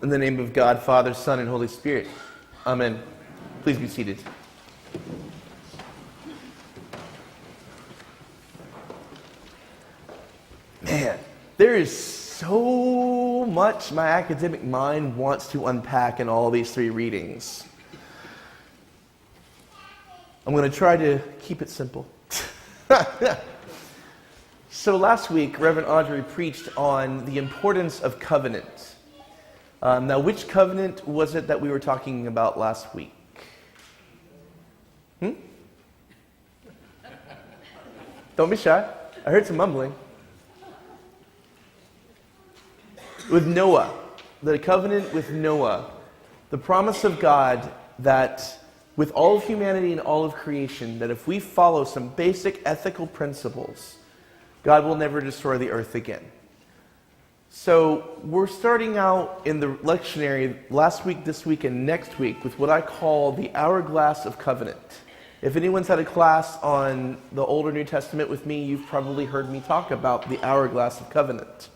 In the name of God, Father, Son, and Holy Spirit. Amen. Please be seated. Man, there is so much my academic mind wants to unpack in all these three readings. I'm going to try to keep it simple. So last week, Reverend Audrey preached on the importance of covenant. Now, which covenant was it that we were talking about last week? Don't be shy. I heard some mumbling. With Noah, the covenant with Noah, the promise of God that with all of humanity and all of creation, that if we follow some basic ethical principles, God will never destroy the earth again. So we're starting out in the lectionary last week, this week, and next week with what I call the hourglass of covenant. If anyone's had a class on the Old or New Testament with me, you've probably heard me talk about the hourglass of covenant.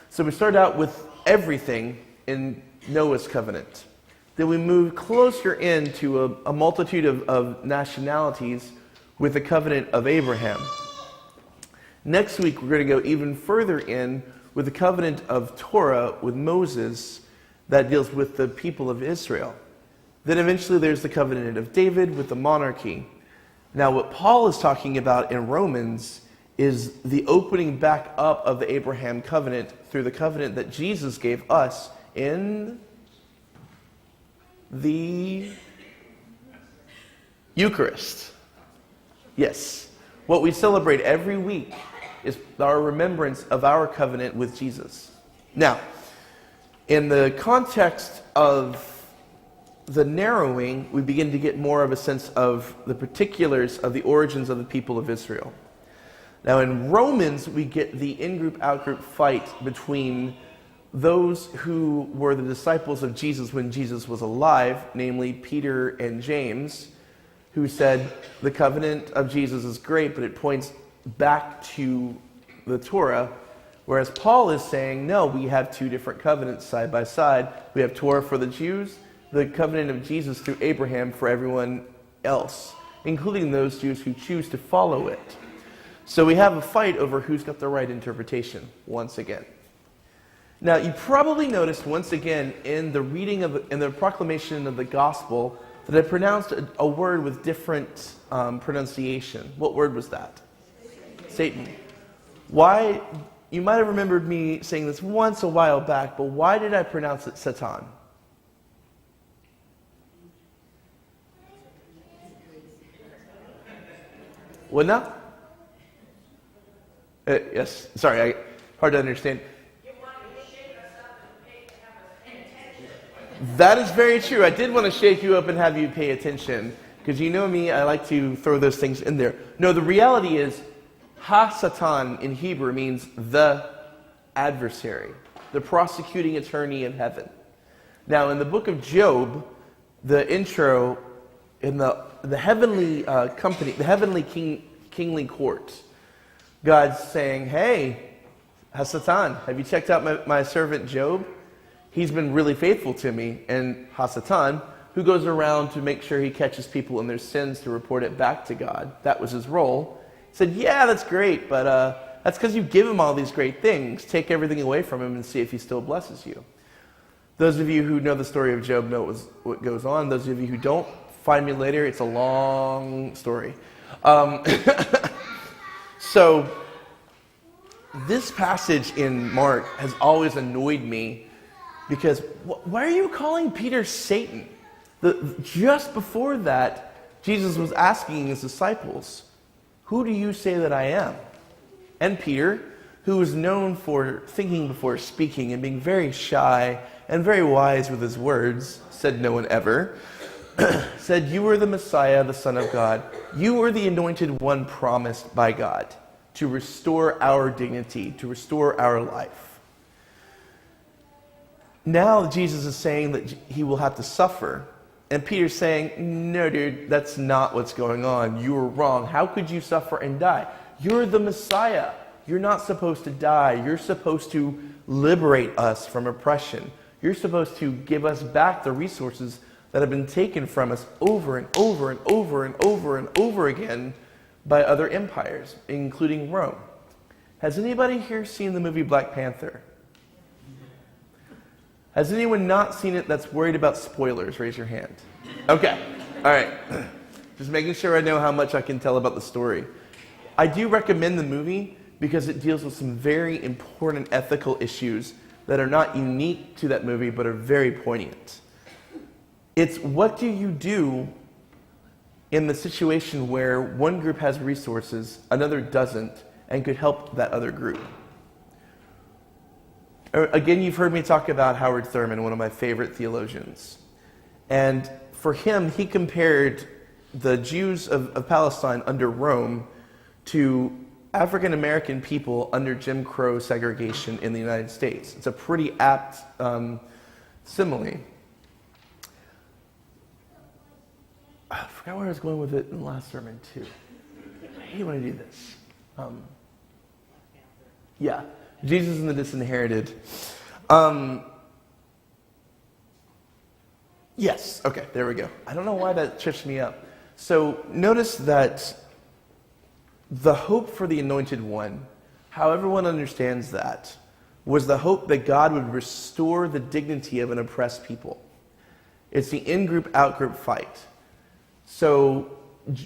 So we start out with everything in Noah's covenant. Then we move closer into a multitude of nationalities with the covenant of Abraham. Next week, we're going to go even further in with the covenant of Torah with Moses that deals with the people of Israel. Then eventually there's the covenant of David with the monarchy. Now what Paul is talking about in Romans is the opening back up of the Abraham covenant through the covenant that Jesus gave us in the Eucharist. Yes. What we celebrate every week is our remembrance of our covenant with Jesus. Now, in the context of the narrowing, we begin to get more of a sense of the particulars of the origins of the people of Israel. Now, in Romans, we get the in-group, out-group fight between those who were the disciples of Jesus when Jesus was alive, namely Peter and James, who said the covenant of Jesus is great, but it points back to the Torah, whereas Paul is saying, no, we have two different covenants side by side. We have Torah for the Jews, the covenant of Jesus through Abraham for everyone else, including those Jews who choose to follow it. So we have a fight over who's got the right interpretation, once again. Now, you probably noticed once again in the reading of in the proclamation of the gospel that I pronounced a word with different pronunciation. What word was that? Satan. Why? You might have remembered me saying this once a while back, but why did I pronounce it Satan? What now? Yes, sorry, hard to understand. That is very true. I did want to shake you up and have you pay attention, because you know me, I like to throw those things in there. No, the reality is, Ha-Satan in Hebrew means the adversary, the prosecuting attorney in heaven. Now, in the book of Job, the intro in the heavenly company, the heavenly kingly court, God's saying, hey, Ha-Satan, have you checked out my servant Job? He's been really faithful to me. And Ha-Satan, who goes around to make sure he catches people in their sins to report it back to God, that was his role, said, yeah, that's great, but that's because you give him all these great things. Take everything away from him and see if he still blesses you. Those of you who know the story of Job know what goes on. Those of you who don't, find me later. It's a long story. So this passage in Mark has always annoyed me because why are you calling Peter Satan? Just before that, Jesus was asking his disciples, who do you say that I am? And Peter, who was known for thinking before speaking and being very shy and very wise with his words, said no one ever, said, you are the Messiah, the Son of God. You are the anointed one promised by God to restore our dignity, to restore our life. Now Jesus is saying that he will have to suffer. And Peter's saying, no, dude, that's not what's going on. You were wrong. How could you suffer and die? You're the Messiah. You're not supposed to die. You're supposed to liberate us from oppression. You're supposed to give us back the resources that have been taken from us over and over and over and over and over again by other empires, including Rome. Has anybody here seen the movie Black Panther? Has anyone not seen it that's worried about spoilers? Raise your hand. Okay. All right. Just making sure I know how much I can tell about the story. I do recommend the movie because it deals with some very important ethical issues that are not unique to that movie but are very poignant. It's what do you do in the situation where one group has resources, another doesn't, and could help that other group. Again, you've heard me talk about Howard Thurman, one of my favorite theologians. And for him, he compared the Jews of Palestine under Rome to African American people under Jim Crow segregation in the United States. It's a pretty apt simile. I forgot where I was going with it in the last sermon, too. I hate when I do this. Yeah, Jesus and the Disinherited. Yes, okay, there we go. I don't know why that trips me up. So notice that the hope for the Anointed One, how everyone understands that, was the hope that God would restore the dignity of an oppressed people. It's the in-group, out-group fight. So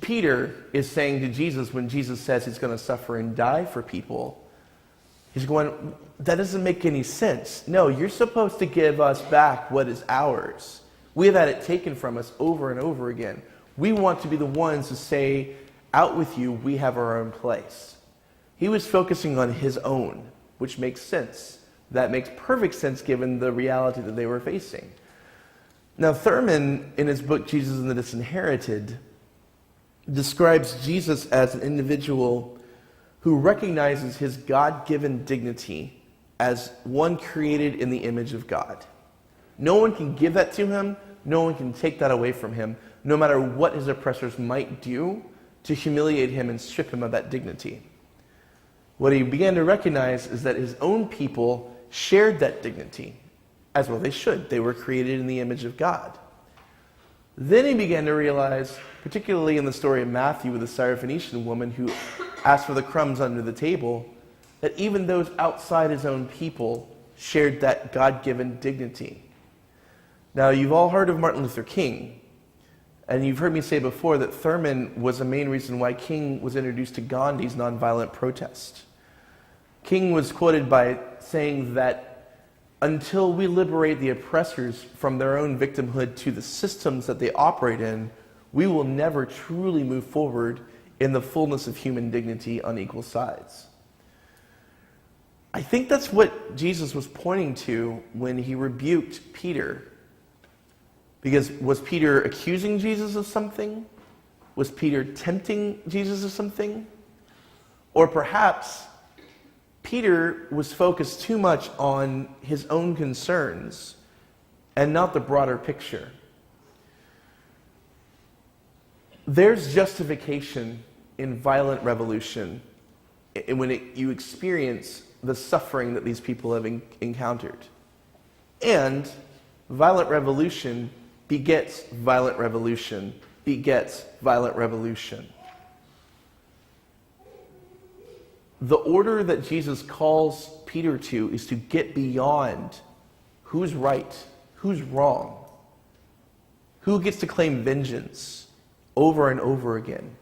Peter is saying to Jesus, when Jesus says he's going to suffer and die for people, he's going, that doesn't make any sense. No, you're supposed to give us back what is ours. We have had it taken from us over and over again. We want to be the ones to say, out with you, we have our own place. He was focusing on his own, which makes sense. That makes perfect sense given the reality that they were facing. Now, Thurman, in his book, Jesus and the Disinherited, describes Jesus as an individual who recognizes his God-given dignity as one created in the image of God. No one can give that to him. No one can take that away from him, no matter what his oppressors might do to humiliate him and strip him of that dignity. What he began to recognize is that his own people shared that dignity, as well they should. They were created in the image of God. Then he began to realize, particularly in the story of Matthew with the Syrophoenician woman who asked for the crumbs under the table, that even those outside his own people shared that God-given dignity. Now, you've all heard of Martin Luther King, and you've heard me say before that Thurman was a main reason why King was introduced to Gandhi's nonviolent protest. King was quoted by saying that until we liberate the oppressors from their own victimhood to the systems that they operate in, we will never truly move forward in the fullness of human dignity on equal sides. I think that's what Jesus was pointing to when he rebuked Peter. Because was Peter accusing Jesus of something? Was Peter tempting Jesus of something? Or perhaps Peter was focused too much on his own concerns and not the broader picture. There's justification in violent revolution when you experience the suffering that these people have encountered. And violent revolution begets violent revolution, begets violent revolution. The order that Jesus calls Peter to is to get beyond who's right, who's wrong, who gets to claim vengeance over and over again.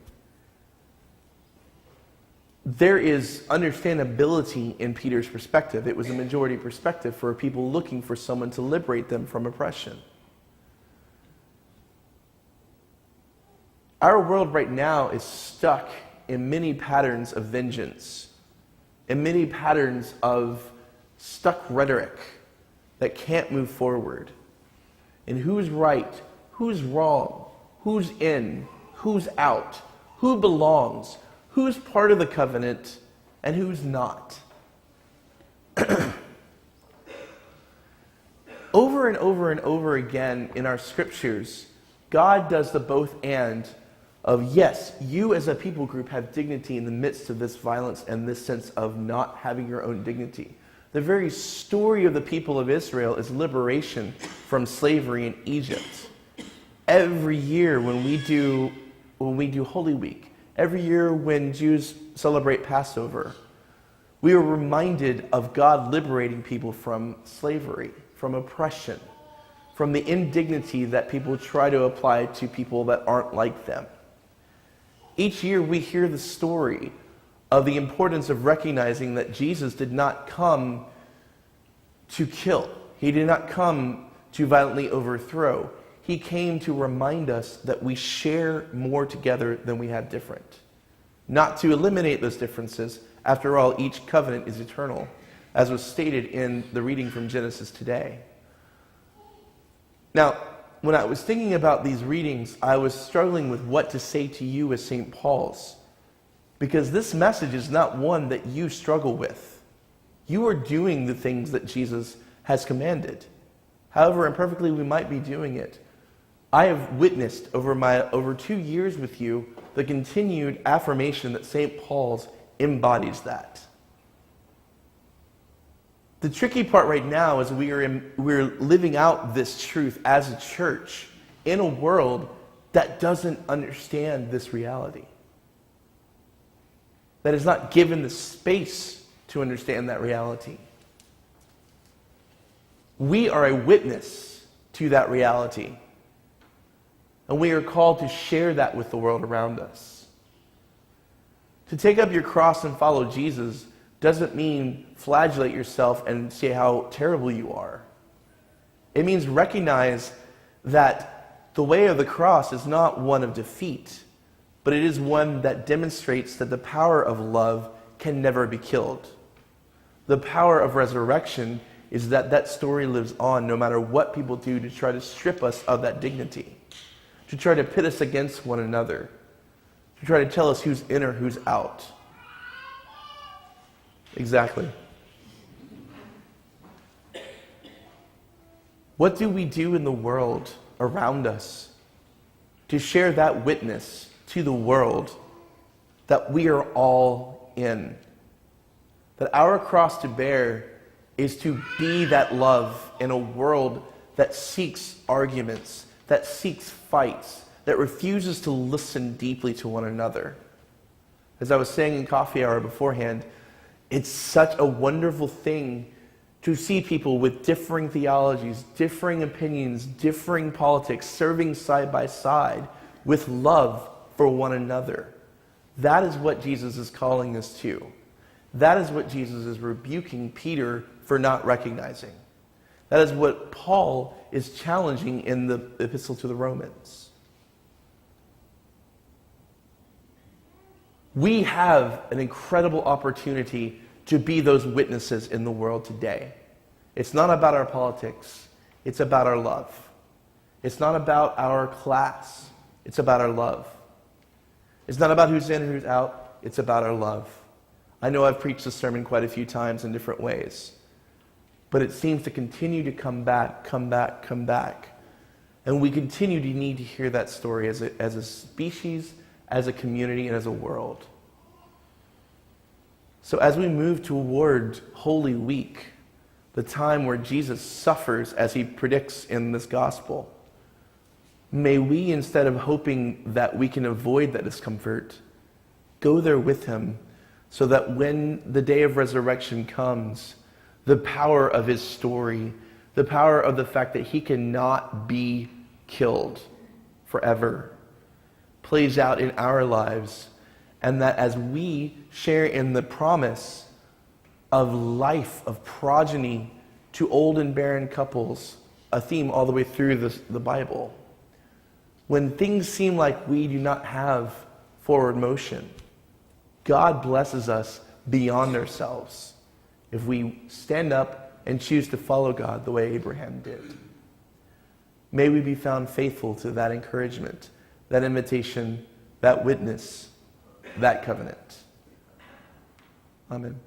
There is understandability in Peter's perspective. It was a majority perspective for people looking for someone to liberate them from oppression. Our world right now is stuck in many patterns of vengeance, in many patterns of stuck rhetoric that can't move forward. And who's right, who's wrong, who's in, who's out, who belongs, who's part of the covenant, and who's not. Over and over and over again in our scriptures, God does the both and of, yes, you as a people group have dignity in the midst of this violence and this sense of not having your own dignity. The very story of the people of Israel is liberation from slavery in Egypt. Every year when we do Holy Week, every year when Jews celebrate Passover, we are reminded of God liberating people from slavery, from oppression, from the indignity that people try to apply to people that aren't like them. Each year we hear the story of the importance of recognizing that Jesus did not come to kill. He did not come to violently overthrow. He came to remind us that we share more together than we have different. Not to eliminate those differences. After all, each covenant is eternal, as was stated in the reading from Genesis today. Now, when I was thinking about these readings, I was struggling with what to say to you as St. Paul's. Because this message is not one that you struggle with. You are doing the things that Jesus has commanded. However imperfectly we might be doing it, I have witnessed over 2 years with you the continued affirmation that St. Paul's embodies that. The tricky part right now is we're living out this truth as a church in a world that doesn't understand this reality. That is not given the space to understand that reality. We are a witness to that reality. And we are called to share that with the world around us. To take up your cross and follow Jesus doesn't mean flagellate yourself and say how terrible you are. It means recognize that the way of the cross is not one of defeat, but it is one that demonstrates that the power of love can never be killed. The power of resurrection is that story lives on no matter what people do to try to strip us of that dignity, to try to pit us against one another, to try to tell us who's in or who's out. Exactly. What do we do in the world around us to share that witness to the world that we are all in? That our cross to bear is to be that love in a world that seeks arguments, that seeks fights, that refuses to listen deeply to one another. As I was saying in coffee hour beforehand, it's such a wonderful thing to see people with differing theologies, differing opinions, differing politics, serving side by side with love for one another. That is what Jesus is calling us to. That is what Jesus is rebuking Peter for not recognizing. That is what Paul is challenging in the Epistle to the Romans. We have an incredible opportunity to be those witnesses in the world today. It's not about our politics. It's about our love. It's not about our class. It's about our love. It's not about who's in and who's out. It's about our love. I know I've preached this sermon quite a few times in different ways, but it seems to continue to come back. And we continue to need to hear that story as a species, as a community, and as a world. So as we move toward Holy Week, the time where Jesus suffers as he predicts in this gospel, may we, instead of hoping that we can avoid that discomfort, go there with him so that when the day of resurrection comes, the power of his story, the power of the fact that he cannot be killed forever, plays out in our lives, and that as we share in the promise of life, of progeny to old and barren couples, a theme all the way through the Bible, when things seem like we do not have forward motion, God blesses us beyond ourselves if we stand up and choose to follow God the way Abraham did. May we be found faithful to that encouragement, that invitation, that witness, that covenant. Amen.